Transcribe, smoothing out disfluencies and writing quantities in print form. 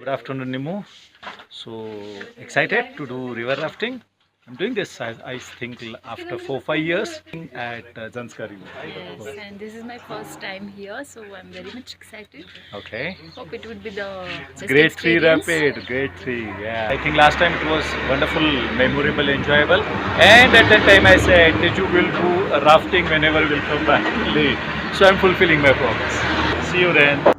Good afternoon, Nimu. So excited to do river rafting. I'm doing this, I think, after 4-5 years at Zanskar. Yes, and this is my first time here, so I'm very much excited. Okay. Hope it would be the best Grade 3 experience. rapid, grade 3. Yeah. I think last time it was wonderful, memorable, enjoyable. And at that time I said that you will do rafting whenever we'll come back late. So I'm fulfilling my promise. See you then.